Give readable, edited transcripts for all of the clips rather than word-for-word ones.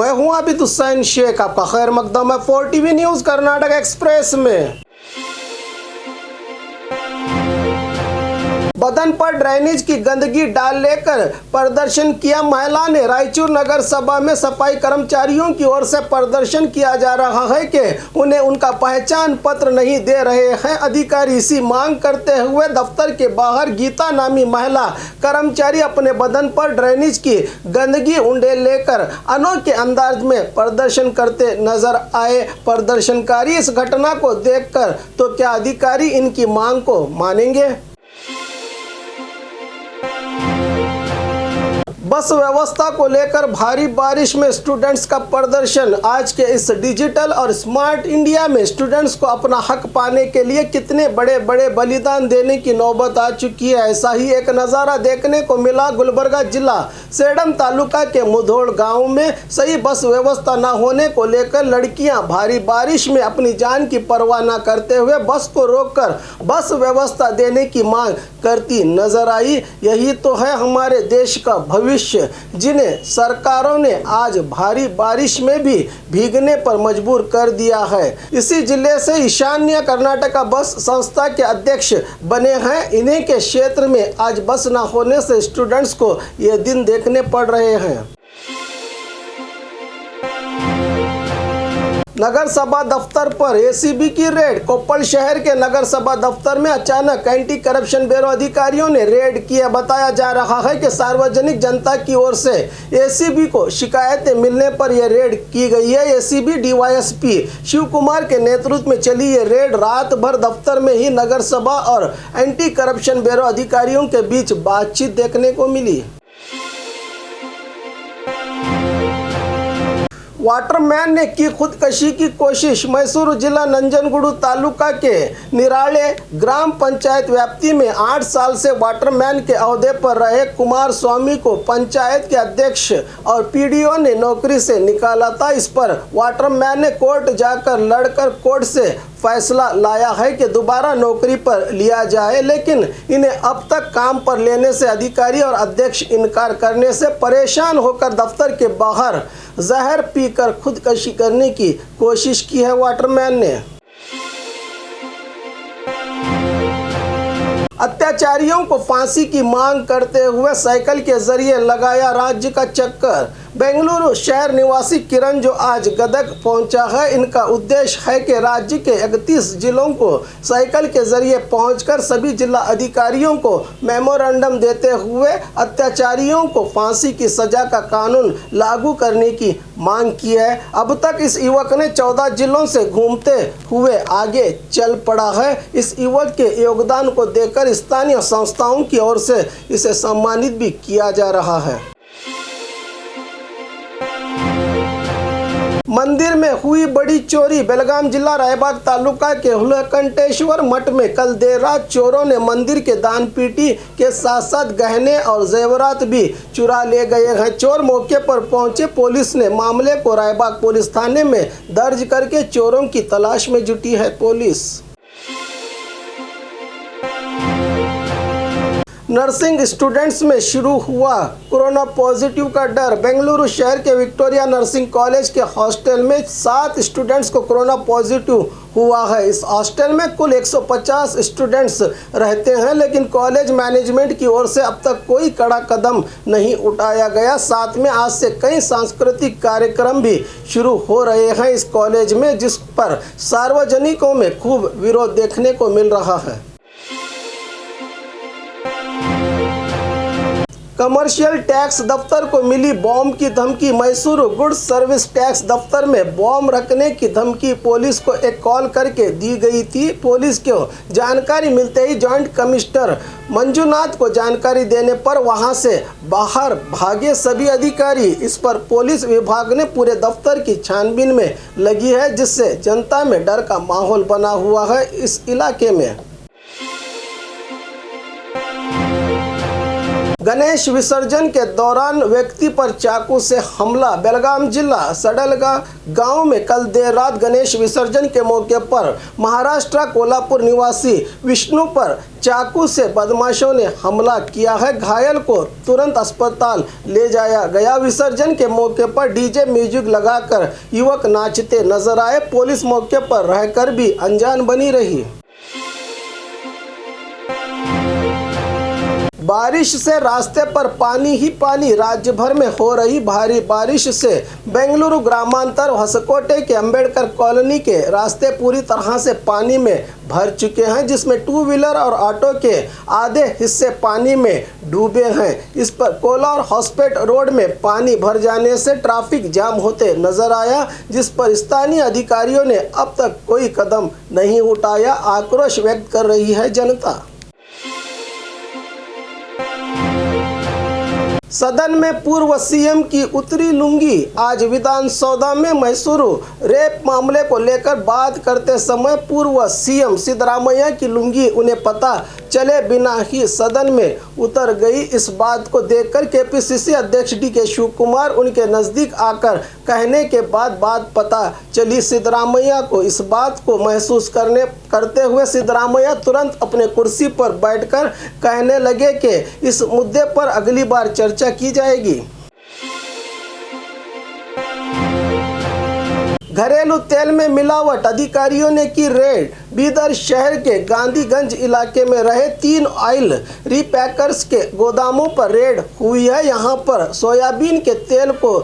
मैं हूं आबिद हुसैन शेख, आपका खैर मकदम है 4TV न्यूज़ कर्नाटक एक्सप्रेस में। बदन पर ड्रेनेज की गंदगी डाल लेकर प्रदर्शन किया महिला ने। रायचूर नगर सभा में सफाई कर्मचारियों की ओर से प्रदर्शन किया जा रहा है कि उन्हें उनका पहचान पत्र नहीं दे रहे हैं अधिकारी। इसी मांग करते हुए दफ्तर के बाहर गीता नामी महिला कर्मचारी अपने बदन पर ड्रेनेज की गंदगी उंडेल लेकर अनोखे अंदाज में प्रदर्शन करते नजर आए। प्रदर्शनकारी इस घटना को देखकर तो क्या अधिकारी इनकी मांग को मानेंगे? बस व्यवस्था को लेकर भारी बारिश में स्टूडेंट्स का प्रदर्शन। आज के इस डिजिटल और स्मार्ट इंडिया में स्टूडेंट्स को अपना हक पाने के लिए कितने बड़े बड़े बलिदान देने की नौबत आ चुकी है। ऐसा ही एक नज़ारा देखने को मिला गुलबर्गा जिला सेडम तालुका के मुधोड़ गांव में। सही बस व्यवस्था न होने को लेकर लड़कियां भारी बारिश में अपनी जान की परवाह न करते हुए बस को रोककर बस व्यवस्था देने की मांग करती नजर आई। यही तो है हमारे देश का भविष्य, जिन्हें सरकारों ने आज भारी बारिश में भी भीगने पर मजबूर कर दिया है। इसी जिले से ईशान्य कर्नाटक बस संस्था के अध्यक्ष बने हैं। इन्हीं के क्षेत्र में आज बस न होने से स्टूडेंट्स को ये दिन देखने पड़ रहे हैं। नगर सभा दफ्तर पर एसीबी की रेड। कोप्पल शहर के नगर सभा दफ्तर में अचानक एंटी करप्शन ब्यूरो अधिकारियों ने रेड किया। बताया जा रहा है कि सार्वजनिक जनता की ओर से एसीबी को शिकायतें मिलने पर यह रेड की गई है। एसीबी डीवाईएसपी शिव कुमार के नेतृत्व में चली ये रेड रात भर दफ्तर में ही नगर सभा और एंटी करप्शन ब्यूरो अधिकारियों के बीच बातचीत देखने को मिली। वाटरमैन ने की खुदकशी की कोशिश। मैसूर जिला नंजनगुडु तालुका के निराले ग्राम पंचायत व्याप्ति में 8 साल से वाटरमैन के ओहदे पर रहे कुमार स्वामी को पंचायत के अध्यक्ष और पीडीओ ने नौकरी से निकाला था। इस पर वाटरमैन ने कोर्ट जाकर लड़कर कोर्ट से फैसला लाया है कि दोबारा नौकरी पर लिया जाए, लेकिन इन्हें अब तक काम पर लेने से अधिकारी और अध्यक्ष इनकार करने से परेशान होकर दफ्तर के बाहर जहर पीकर खुदकशी करने की कोशिश की है। वाटरमैन ने अत्याचारियों को फांसी की मांग करते हुए साइकिल के जरिए लगाया राज्य का चक्कर। बेंगलुरु शहर निवासी किरण जो आज गदग पहुंचा है, इनका उद्देश्य है कि राज्य के 31 जिलों को साइकिल के जरिए पहुंचकर सभी जिला अधिकारियों को मेमोरेंडम देते हुए अत्याचारियों को फांसी की सजा का कानून लागू करने की मांग की है। अब तक इस युवक ने 14 जिलों से घूमते हुए आगे चल पड़ा है। इस युवक के योगदान को देखकर स्थानीय संस्थाओं की ओर से इसे सम्मानित भी किया जा रहा है। मंदिर में हुई बड़ी चोरी। बेलगाम जिला रायबाग तालुका के हुलकंटेश्वर मठ में कल देर रात चोरों ने मंदिर के दान पेटी के साथ साथ गहने और जेवरात भी चुरा ले गए हैं। चोर मौके पर पहुंचे पुलिस ने मामले को रायबाग पुलिस थाने में दर्ज करके चोरों की तलाश में जुटी है पुलिस। नर्सिंग स्टूडेंट्स में शुरू हुआ कोरोना पॉजिटिव का डर। बेंगलुरु शहर के विक्टोरिया नर्सिंग कॉलेज के हॉस्टल में 7 स्टूडेंट्स को कोरोना पॉजिटिव हुआ है। इस हॉस्टल में कुल 150 स्टूडेंट्स रहते हैं, लेकिन कॉलेज मैनेजमेंट की ओर से अब तक कोई कड़ा कदम नहीं उठाया गया। साथ में आज से कई सांस्कृतिक कार्यक्रम भी शुरू हो रहे हैं इस कॉलेज में, जिस पर सार्वजनिकों में खूब विरोध देखने को मिल रहा है। कमर्शियल टैक्स दफ्तर को मिली बॉम्ब की धमकी। मैसूर गुड्स सर्विस टैक्स दफ्तर में बॉम्ब रखने की धमकी पुलिस को एक कॉल करके दी गई थी। पुलिस को जानकारी मिलते ही जॉइंट कमिश्नर मंजुनाथ को जानकारी देने पर वहां से बाहर भागे सभी अधिकारी। इस पर पुलिस विभाग ने पूरे दफ्तर की छानबीन में लगी है, जिससे जनता में डर का माहौल बना हुआ है इस इलाके में। गणेश विसर्जन के दौरान व्यक्ति पर चाकू से हमला। बेलगाम जिला सडलगा गांव में कल देर रात गणेश विसर्जन के मौके पर महाराष्ट्र कोल्हापुर निवासी विष्णु पर चाकू से बदमाशों ने हमला किया है। घायल को तुरंत अस्पताल ले जाया गया। विसर्जन के मौके पर डीजे म्यूजिक लगाकर युवक नाचते नजर आए। पुलिस मौके पर रहकर भी अनजान बनी रही। बारिश से रास्ते पर पानी ही पानी। राज्य भर में हो रही भारी बारिश से बेंगलुरु ग्रामांतर हसकोटे के अंबेडकर कॉलोनी के रास्ते पूरी तरह से पानी में भर चुके हैं, जिसमें टू व्हीलर और ऑटो के आधे हिस्से पानी में डूबे हैं। इस पर कोलार हॉस्पेट रोड में पानी भर जाने से ट्रैफिक जाम होते नजर आया, जिस पर स्थानीय अधिकारियों ने अब तक कोई कदम नहीं उठाया। आक्रोश व्यक्त कर रही है जनता। सदन में पूर्व सीएम की उतरी लुंगी। आज विधानसभा में मैसूरू रेप मामले को लेकर बात करते समय पूर्व सीएम सिद्धरामैया की लुंगी उन्हें पता चले बिना ही सदन में उतर गई। इस बात को देखकर केपीसीसी अध्यक्ष डीके शिवकुमार उनके नज़दीक आकर कहने के बाद बात पता चली सिद्धरामैया को। इस बात को महसूस करते हुए सिद्धरामैया तुरंत अपने कुर्सी पर बैठकर कहने लगे कि इस मुद्दे पर अगली बार चर्चा की जाएगी। घरेलू तेल में मिलावट, अधिकारियों ने की रेड। बीदर शहर के गांधीगंज इलाके में रहे 3 ऑयल रिपैकर्स के गोदामों पर रेड हुई है। यहां पर सोयाबीन के तेल को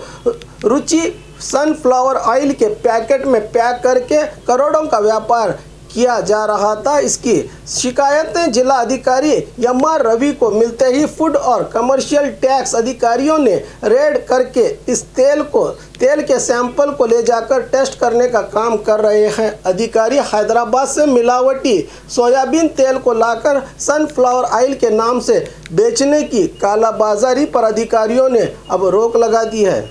रुचि सनफ्लावर ऑयल के पैकेट में पैक करके करोड़ों का व्यापार किया जा रहा था। इसकी शिकायतें जिला अधिकारी एमआर रवि को मिलते ही फूड और कमर्शियल टैक्स अधिकारियों ने रेड करके इस तेल के सैंपल को ले जाकर टेस्ट करने का काम कर रहे हैं। अधिकारी हैदराबाद से मिलावटी सोयाबीन तेल को लाकर सनफ्लावर ऑयल के नाम से बेचने की कालाबाजारी पर अधिकारियों ने अब रोक लगा दी है।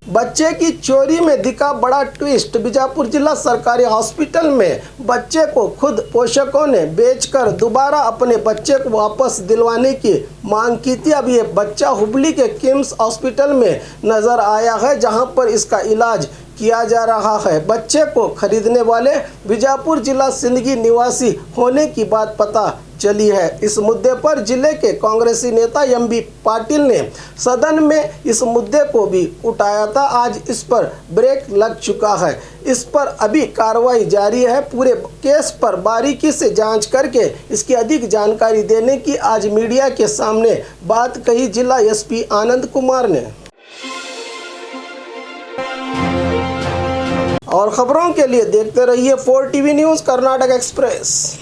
बच्चे की चोरी में दिखा बड़ा ट्विस्ट। बीजापुर जिला सरकारी हॉस्पिटल में बच्चे को खुद पोषकों ने बेचकर दोबारा अपने बच्चे को वापस दिलवाने की मांग की थी। अब ये बच्चा हुबली के किम्स हॉस्पिटल में नजर आया है, जहां पर इसका इलाज किया जा रहा है। बच्चे को खरीदने वाले बीजापुर जिला सिंदगी निवासी होने की बात पता चली है। इस मुद्दे पर जिले के कांग्रेसी नेता एमबी पाटिल ने सदन में इस मुद्दे को भी उठाया था। आज इस पर ब्रेक लग चुका है। इस पर अभी कार्रवाई जारी है। पूरे केस पर बारीकी से जांच करके इसकी अधिक जानकारी देने की आज मीडिया के सामने बात कही जिला एसपी आनंद कुमार ने। और खबरों के लिए देखते रहिए 4 टीवी न्यूज़ कर्नाटक एक्सप्रेस।